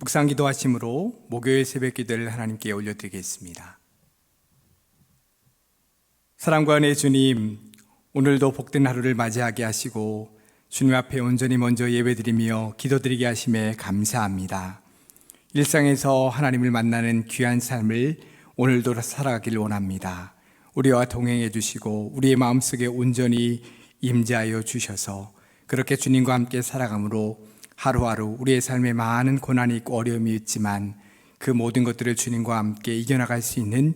묵상기도 하심으로 목요일 새벽 기도를 하나님께 올려드리겠습니다. 사랑과 은혜의 주님, 오늘도 복된 하루를 맞이하게 하시고 주님 앞에 온전히 먼저 예배드리며 기도드리게 하심에 감사합니다. 일상에서 하나님을 만나는 귀한 삶을 오늘도 살아가길 원합니다. 우리와 동행해 주시고 우리의 마음속에 온전히 임재하여 주셔서 그렇게 주님과 함께 살아감으로 하루하루 우리의 삶에 많은 고난이 있고 어려움이 있지만 그 모든 것들을 주님과 함께 이겨나갈 수 있는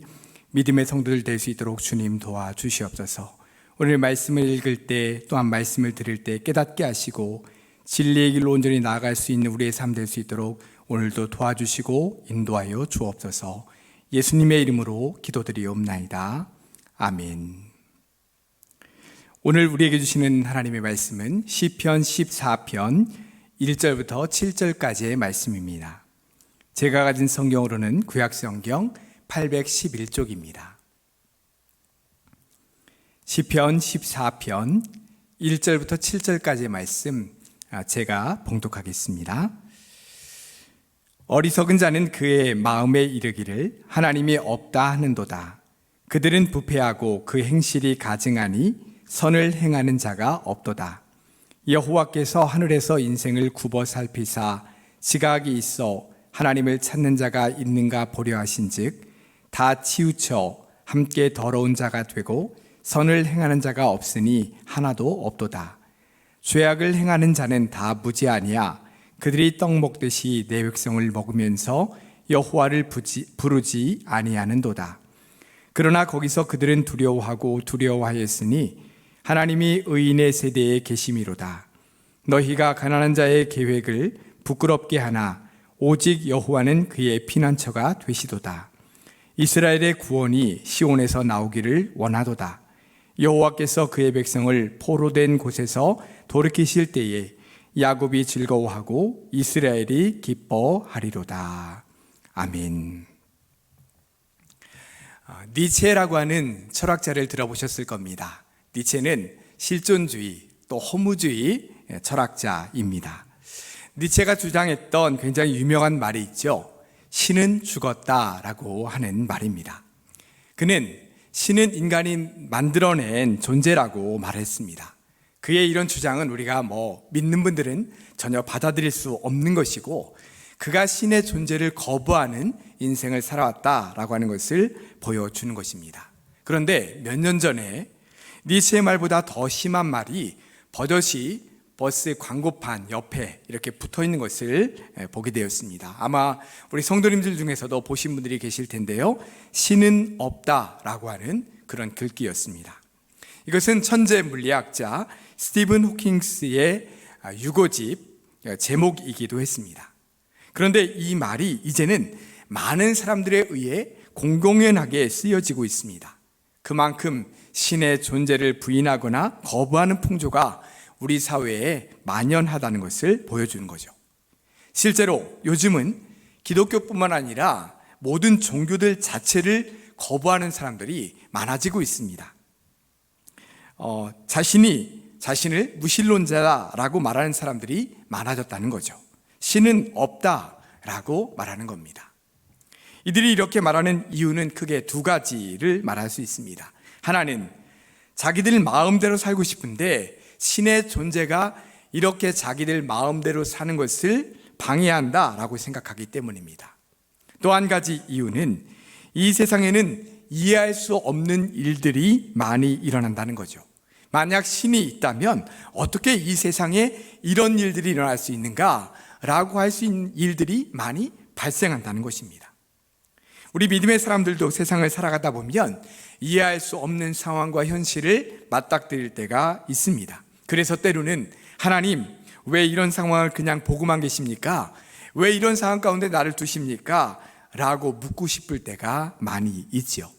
믿음의 성도들 될 수 있도록 주님 도와주시옵소서. 오늘 말씀을 읽을 때 또한 말씀을 들을 때 깨닫게 하시고 진리의 길로 온전히 나아갈 수 있는 우리의 삶 될 수 있도록 오늘도 도와주시고 인도하여 주옵소서. 예수님의 이름으로 기도드리옵나이다. 아멘. 오늘 우리에게 주시는 하나님의 말씀은 시편 14편 1절부터 7절까지의 말씀입니다. 제가 가진 성경으로는 구약성경 811쪽입니다. 시편 14편 1절부터 7절까지의 말씀 제가 봉독하겠습니다. 어리석은 자는 그의 마음에 이르기를 하나님이 없다 하는도다. 그들은 부패하고 그 행실이 가증하니 선을 행하는 자가 없도다. 여호와께서 하늘에서 인생을 굽어 살피사 지각이 있어 하나님을 찾는 자가 있는가 보려 하신즉 다 치우쳐 함께 더러운 자가 되고 선을 행하는 자가 없으니 하나도 없도다. 죄악을 행하는 자는 다 무지하니야. 그들이 떡 먹듯이 내 백성을 먹으면서 여호와를 부르지 아니하는도다. 그러나 거기서 그들은 두려워하고 두려워하였으니 하나님이 의인의 세대에 계심이로다. 너희가 가난한 자의 계획을 부끄럽게 하나 오직 여호와는 그의 피난처가 되시도다. 이스라엘의 구원이 시온에서 나오기를 원하도다. 여호와께서 그의 백성을 포로된 곳에서 돌이키실 때에 야곱이 즐거워하고 이스라엘이 기뻐하리로다. 아멘. 니체라고 하는 철학자를 들어보셨을 겁니다. 니체는 실존주의 또 허무주의 철학자입니다. 니체가 주장했던 굉장히 유명한 말이 있죠. 신은 죽었다라고 하는 말입니다. 그는 신은 인간이 만들어낸 존재라고 말했습니다. 그의 이런 주장은 우리가 믿는 분들은 전혀 받아들일 수 없는 것이고 그가 신의 존재를 거부하는 인생을 살아왔다라고 하는 것을 보여주는 것입니다. 그런데 몇 년 전에 니체의 말보다 더 심한 말이 버젓이 버스 광고판 옆에 이렇게 붙어 있는 것을 보게 되었습니다. 아마 우리 성도님들 중에서도 보신 분들이 계실 텐데요. 신은 없다라고 하는 그런 글귀였습니다. 이것은 천재 물리학자 스티븐 호킹스의 유고집 제목이기도 했습니다. 그런데 이 말이 이제는 많은 사람들에 의해 공공연하게 쓰여지고 있습니다. 그만큼 신의 존재를 부인하거나 거부하는 풍조가 우리 사회에 만연하다는 것을 보여주는 거죠. 실제로 요즘은 기독교뿐만 아니라 모든 종교들 자체를 거부하는 사람들이 많아지고 있습니다. 자신을 무신론자라고 말하는 사람들이 많아졌다는 거죠. 신은 없다라고 말하는 겁니다. 이들이 이렇게 말하는 이유는 크게 두 가지를 말할 수 있습니다. 하나는 자기들 마음대로 살고 싶은데 신의 존재가 이렇게 자기들 마음대로 사는 것을 방해한다라고 생각하기 때문입니다. 또 한 가지 이유는 이 세상에는 이해할 수 없는 일들이 많이 일어난다는 거죠. 만약 신이 있다면 어떻게 이 세상에 이런 일들이 일어날 수 있는가라고 할 수 있는 일들이 많이 발생한다는 것입니다. 우리 믿음의 사람들도 세상을 살아가다 보면 이해할 수 없는 상황과 현실을 맞닥뜨릴 때가 있습니다. 그래서 때로는 하나님, 왜 이런 상황을 그냥 보고만 계십니까? 왜 이런 상황 가운데 나를 두십니까? 라고 묻고 싶을 때가 많이 있죠.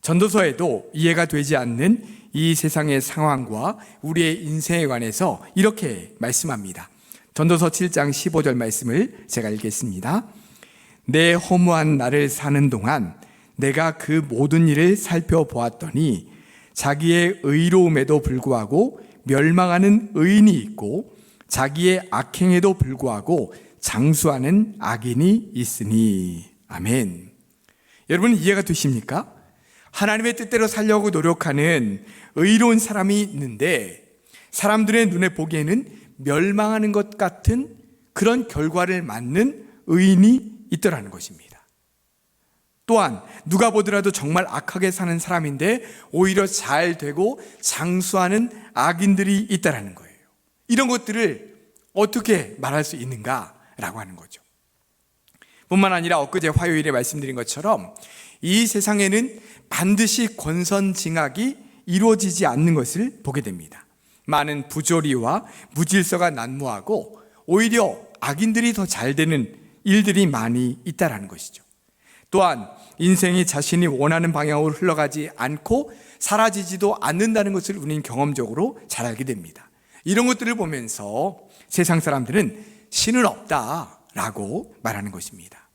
전도서에도 이해가 되지 않는 이 세상의 상황과 우리의 인생에 관해서 이렇게 말씀합니다. 전도서 7장 15절 말씀을 제가 읽겠습니다. 내 허무한 날을 사는 동안 내가 그 모든 일을 살펴보았더니 자기의 의로움에도 불구하고 멸망하는 의인이 있고 자기의 악행에도 불구하고 장수하는 악인이 있으니. 아멘. 여러분 이해가 되십니까? 하나님의 뜻대로 살려고 노력하는 의로운 사람이 있는데 사람들의 눈에 보기에는 멸망하는 것 같은 그런 결과를 맞는 의인이 있더라는 것입니다. 또한 누가 보더라도 정말 악하게 사는 사람인데 오히려 잘 되고 장수하는 악인들이 있다라는 거예요. 이런 것들을 어떻게 말할 수 있는가라고 하는 거죠. 뿐만 아니라 엊그제 화요일에 말씀드린 것처럼 이 세상에는 반드시 권선징악이 이루어지지 않는 것을 보게 됩니다. 많은 부조리와 무질서가 난무하고 오히려 악인들이 더 잘 되는 일들이 많이 있다라는 것이죠. 또한 인생이 자신이 원하는 방향으로 흘러가지 않고 사라지지도 않는다는 것을 우리는 경험적으로 잘 알게 됩니다. 이런 것들을 보면서 세상 사람들은 신은 없다라고 말하는 것입니다.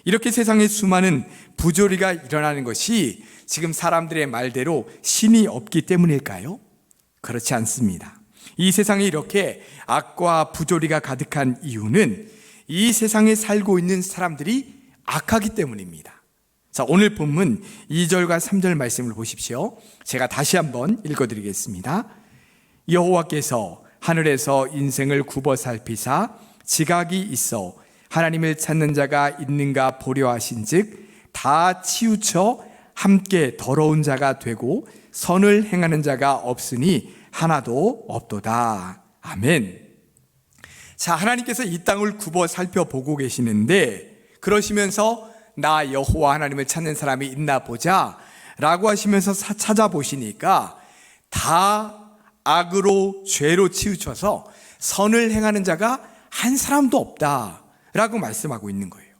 이렇게 세상에 수많은 부조리가 일어나는 것이 지금 사람들의 말대로 신이 없기 때문일까요? 그렇지 않습니다. 이 세상에 이렇게 악과 부조리가 가득한 이유는 이 세상에 살고 있는 사람들이 악하기 때문입니다. 자, 오늘 본문 2절과 3절 말씀을 보십시오. 제가 다시 한번 읽어드리겠습니다. 여호와께서 하늘에서 인생을 굽어 살피사 지각이 있어 하나님을 찾는 자가 있는가 보려 하신즉 다 치우쳐 함께 더러운 자가 되고 선을 행하는 자가 없으니 하나도 없도다. 아멘. 자, 하나님께서 이 땅을 굽어 살펴보고 계시는데 그러시면서 나 여호와 하나님을 찾는 사람이 있나 보자 라고 하시면서 찾아보시니까 다 악으로 죄로 치우쳐서 선을 행하는 자가 한 사람도 없다 라고 말씀하고 있는 거예요.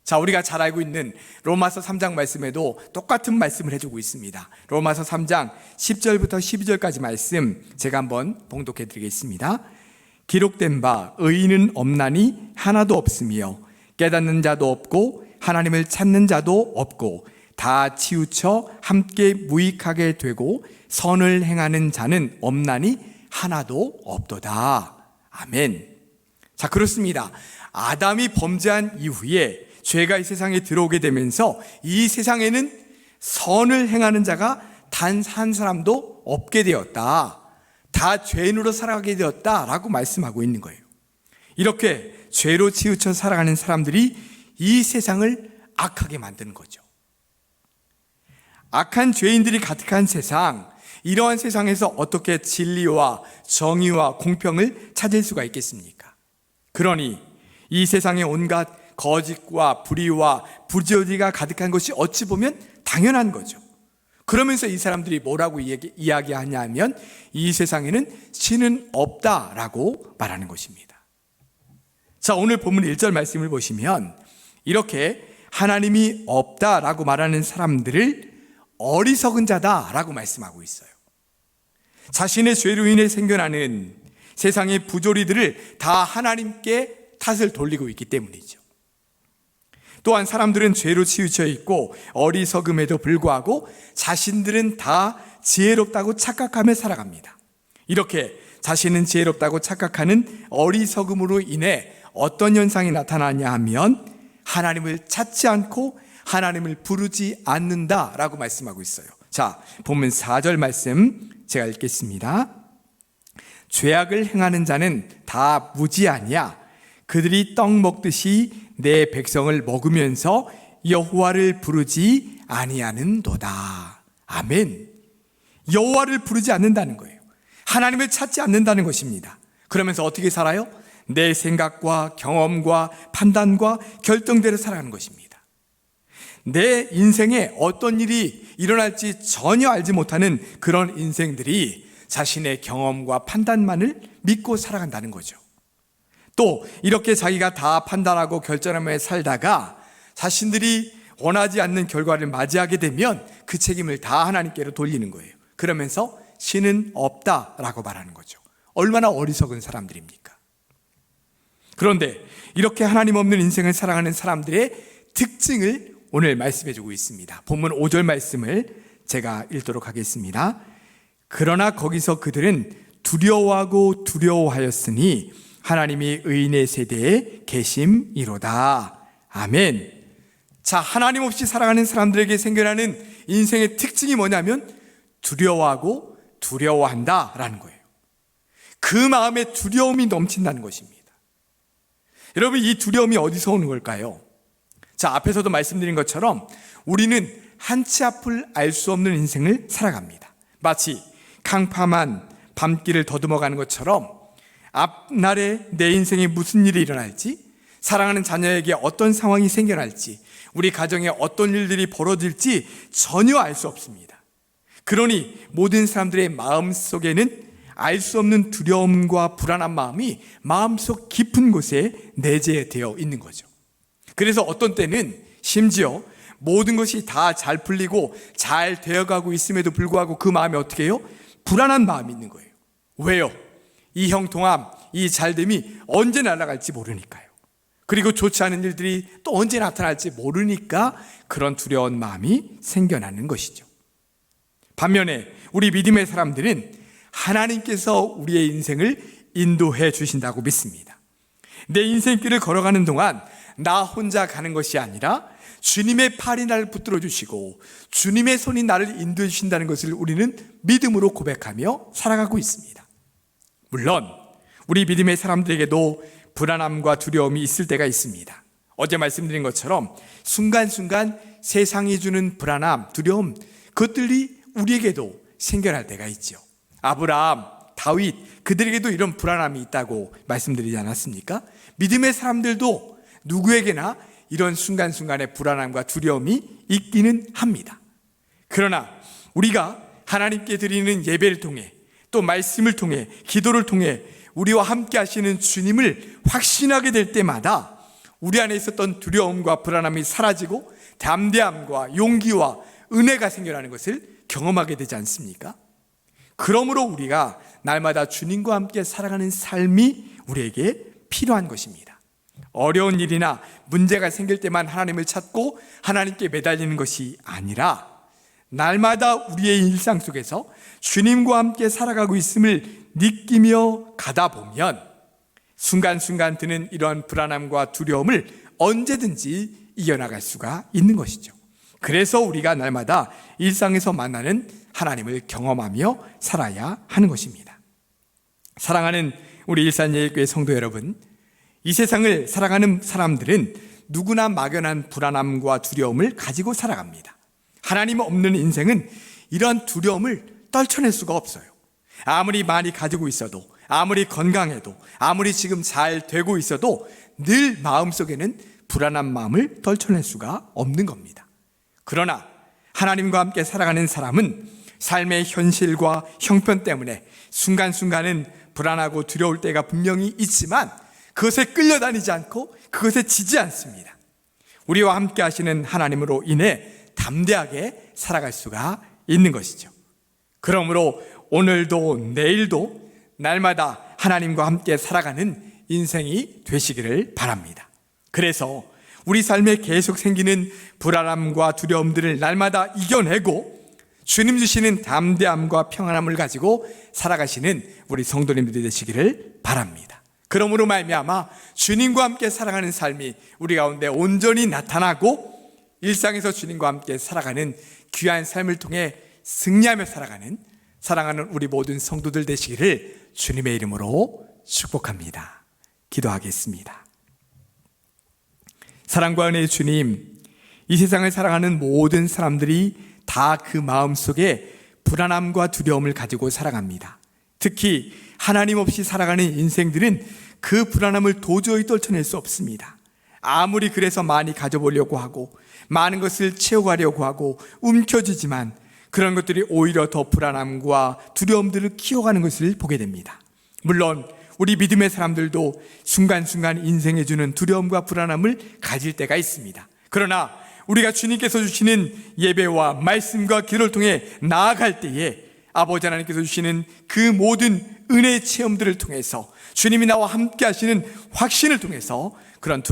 자, 우리가 잘 알고 있는 로마서 3장 말씀에도 똑같은 말씀을 해주고 있습니다. 로마서 3장 10절부터 12절까지 말씀 제가 한번 봉독해 드리겠습니다. 기록된 바 의인은 없나니 하나도 없으며 깨닫는 자도 없고 하나님을 찾는 자도 없고 다 치우쳐 함께 무익하게 되고 선을 행하는 자는 없나니 하나도 없도다. 아멘. 자, 그렇습니다. 아담이 범죄한 이후에 죄가 이 세상에 들어오게 되면서 이 세상에는 선을 행하는 자가 단 한 사람도 없게 되었다. 다 죄인으로 살아가게 되었다라고 말씀하고 있는 거예요. 이렇게 죄로 치우쳐 살아가는 사람들이 이 세상을 악하게 만드는 거죠. 악한 죄인들이 가득한 세상, 이러한 세상에서 어떻게 진리와 정의와 공평을 찾을 수가 있겠습니까? 그러니 이 세상에 온갖 거짓과 불의와 부조리가 가득한 것이 어찌 보면 당연한 거죠. 그러면서 이 사람들이 뭐라고 이야기하냐 하면 이 세상에는 신은 없다라고 말하는 것입니다. 자, 오늘 본문 1절 말씀을 보시면 이렇게 하나님이 없다라고 말하는 사람들을 어리석은 자다라고 말씀하고 있어요. 자신의 죄로 인해 생겨나는 세상의 부조리들을 다 하나님께 탓을 돌리고 있기 때문이죠. 또한 사람들은 죄로 치우쳐 있고 어리석음에도 불구하고 자신들은 다 지혜롭다고 착각하며 살아갑니다. 이렇게 자신은 지혜롭다고 착각하는 어리석음으로 인해 어떤 현상이 나타나냐 하면 하나님을 찾지 않고 하나님을 부르지 않는다라고 말씀하고 있어요. 자, 본문 4절 말씀 제가 읽겠습니다. 죄악을 행하는 자는 다 무지하냐? 그들이 떡 먹듯이 내 백성을 먹으면서 여호와를 부르지 아니하는도다. 아멘. 여호와를 부르지 않는다는 거예요. 하나님을 찾지 않는다는 것입니다. 그러면서 어떻게 살아요? 내 생각과 경험과 판단과 결정대로 살아가는 것입니다. 내 인생에 어떤 일이 일어날지 전혀 알지 못하는 그런 인생들이 자신의 경험과 판단만을 믿고 살아간다는 거죠. 또 이렇게 자기가 다 판단하고 결정하며 살다가 자신들이 원하지 않는 결과를 맞이하게 되면 그 책임을 다 하나님께로 돌리는 거예요. 그러면서 신은 없다라고 말하는 거죠. 얼마나 어리석은 사람들입니까? 그런데 이렇게 하나님 없는 인생을 살아가는 사람들의 특징을 오늘 말씀해 주고 있습니다. 본문 5절 말씀을 제가 읽도록 하겠습니다. 그러나 거기서 그들은 두려워하고 두려워하였으니 하나님이 의인의 세대에 계심이로다. 아멘. 자, 하나님 없이 살아가는 사람들에게 생겨나는 인생의 특징이 뭐냐면 두려워하고 두려워한다라는 거예요. 그 마음에 두려움이 넘친다는 것입니다. 여러분, 이 두려움이 어디서 오는 걸까요? 자, 앞에서도 말씀드린 것처럼 우리는 한치 앞을 알 수 없는 인생을 살아갑니다. 마치 캄캄한 밤길을 더듬어가는 것처럼 앞날에 내 인생에 무슨 일이 일어날지, 사랑하는 자녀에게 어떤 상황이 생겨날지, 우리 가정에 어떤 일들이 벌어질지 전혀 알 수 없습니다. 그러니 모든 사람들의 마음 속에는 알 수 없는 두려움과 불안한 마음이 마음속 깊은 곳에 내재되어 있는 거죠. 그래서 어떤 때는 심지어 모든 것이 다 잘 풀리고 잘 되어가고 있음에도 불구하고 그 마음이 어떻게 해요? 불안한 마음이 있는 거예요. 왜요? 이 형통함, 이 잘됨이 언제 날아갈지 모르니까요. 그리고 좋지 않은 일들이 또 언제 나타날지 모르니까 그런 두려운 마음이 생겨나는 것이죠. 반면에 우리 믿음의 사람들은 하나님께서 우리의 인생을 인도해 주신다고 믿습니다. 내 인생길을 걸어가는 동안 나 혼자 가는 것이 아니라 주님의 팔이 나를 붙들어 주시고 주님의 손이 나를 인도해 주신다는 것을 우리는 믿음으로 고백하며 살아가고 있습니다. 물론 우리 믿음의 사람들에게도 불안함과 두려움이 있을 때가 있습니다. 어제 말씀드린 것처럼 순간순간 세상이 주는 불안함, 두려움, 그것들이 우리에게도 생겨날 때가 있죠. 아브라함, 다윗, 그들에게도 이런 불안함이 있다고 말씀드리지 않았습니까? 믿음의 사람들도 누구에게나 이런 순간순간의 불안함과 두려움이 있기는 합니다. 그러나 우리가 하나님께 드리는 예배를 통해, 또 말씀을 통해, 기도를 통해 우리와 함께 하시는 주님을 확신하게 될 때마다 우리 안에 있었던 두려움과 불안함이 사라지고 담대함과 용기와 은혜가 생겨나는 것을 경험하게 되지 않습니까? 그러므로 우리가 날마다 주님과 함께 살아가는 삶이 우리에게 필요한 것입니다. 어려운 일이나 문제가 생길 때만 하나님을 찾고 하나님께 매달리는 것이 아니라 날마다 우리의 일상 속에서 주님과 함께 살아가고 있음을 느끼며 가다 보면 순간순간 드는 이러한 불안함과 두려움을 언제든지 이겨나갈 수가 있는 것이죠. 그래서 우리가 날마다 일상에서 만나는 하나님을 경험하며 살아야 하는 것입니다. 사랑하는 우리 일산예일교회 성도 여러분, 이 세상을 살아가는 사람들은 누구나 막연한 불안함과 두려움을 가지고 살아갑니다. 하나님 없는 인생은 이러한 두려움을 떨쳐낼 수가 없어요. 아무리 많이 가지고 있어도, 아무리 건강해도, 아무리 지금 잘 되고 있어도 늘 마음속에는 불안한 마음을 떨쳐낼 수가 없는 겁니다. 그러나 하나님과 함께 살아가는 사람은 삶의 현실과 형편 때문에 순간순간은 불안하고 두려울 때가 분명히 있지만 그것에 끌려다니지 않고 그것에 지지 않습니다. 우리와 함께 하시는 하나님으로 인해 담대하게 살아갈 수가 있는 것이죠. 그러므로 오늘도 내일도 날마다 하나님과 함께 살아가는 인생이 되시기를 바랍니다. 그래서 우리 삶에 계속 생기는 불안함과 두려움들을 날마다 이겨내고 주님 주시는 담대함과 평안함을 가지고 살아가시는 우리 성도님들이 되시기를 바랍니다. 그러므로 말미암아 주님과 함께 살아가는 삶이 우리 가운데 온전히 나타나고 일상에서 주님과 함께 살아가는 귀한 삶을 통해 승리하며 살아가는 사랑하는 우리 모든 성도들 되시기를 주님의 이름으로 축복합니다. 기도하겠습니다. 사랑과 은혜의 주님, 이 세상을 살아가는 모든 사람들이 다 그 마음속에 불안함과 두려움을 가지고 살아갑니다. 특히 하나님 없이 살아가는 인생들은 그 불안함을 도저히 떨쳐낼 수 없습니다. 아무리 그래서 많이 가져보려고 하고 많은 것을 채워가려고 하고 움켜쥐지만 그런 것들이 오히려 더 불안함과 두려움들을 키워가는 것을 보게 됩니다. 물론 우리 믿음의 사람들도 순간순간 인생에 주는 두려움과 불안함을 가질 때가 있습니다. 그러나 우리가 주님께서 주시는 예배와 말씀과 기도를 통해 나아갈 때에 아버지 하나님께서 주시는 그 모든 은혜의 체험들을 통해서 주님이 나와 함께 하시는 확신을 통해서 그런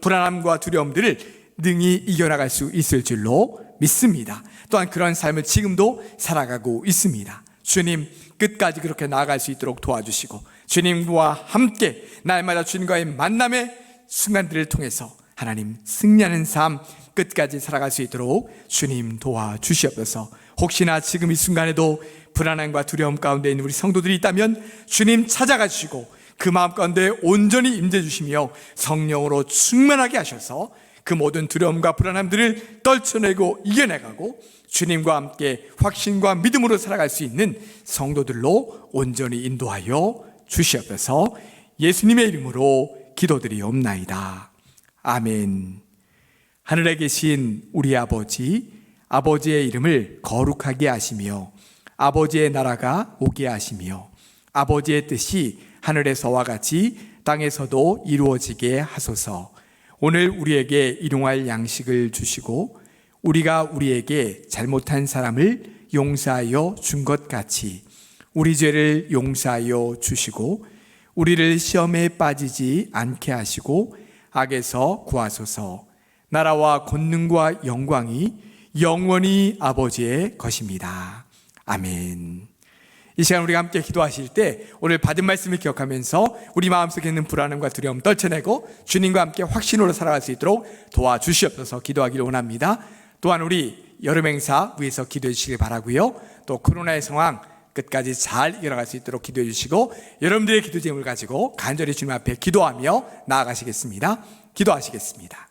불안함과 두려움들을 능히 이겨나갈 수 있을 줄로 믿습니다. 또한 그런 삶을 지금도 살아가고 있습니다. 주님 끝까지 그렇게 나아갈 수 있도록 도와주시고 주님과 함께 날마다 주님과의 만남의 순간들을 통해서 하나님 승리하는 삶 끝까지 살아갈 수 있도록 주님 도와주시옵소서. 혹시나 지금 이 순간에도 불안함과 두려움 가운데 있는 우리 성도들이 있다면 주님 찾아가 주시고 그 마음 가운데 온전히 임재 주시며 성령으로 충만하게 하셔서 그 모든 두려움과 불안함들을 떨쳐내고 이겨내가고 주님과 함께 확신과 믿음으로 살아갈 수 있는 성도들로 온전히 인도하여 주시옵소서. 예수님의 이름으로 기도드리옵나이다. 아멘. 하늘에 계신 우리 아버지, 아버지의 이름을 거룩하게 하시며 아버지의 나라가 오게 하시며 아버지의 뜻이 하늘에서와 같이 땅에서도 이루어지게 하소서. 오늘 우리에게 일용할 양식을 주시고 우리가 우리에게 잘못한 사람을 용서하여 준 것 같이 우리 죄를 용서하여 주시고 우리를 시험에 빠지지 않게 하시고 악에서 구하소서. 나라와 권능과 영광이 영원히 아버지의 것입니다. 아멘. 이 시간 우리가 함께 기도하실 때 오늘 받은 말씀을 기억하면서 우리 마음속에 있는 불안함과 두려움 떨쳐내고 주님과 함께 확신으로 살아갈 수 있도록 도와주시옵소서 기도하기를 원합니다. 또한 우리 여름 행사 위해서 기도해 주시길 바라고요. 또 코로나의 상황 끝까지 잘 이어갈 수 있도록 기도해 주시고 여러분들의 기도 제목을 가지고 간절히 주님 앞에 기도하며 나아가시겠습니다. 기도하시겠습니다.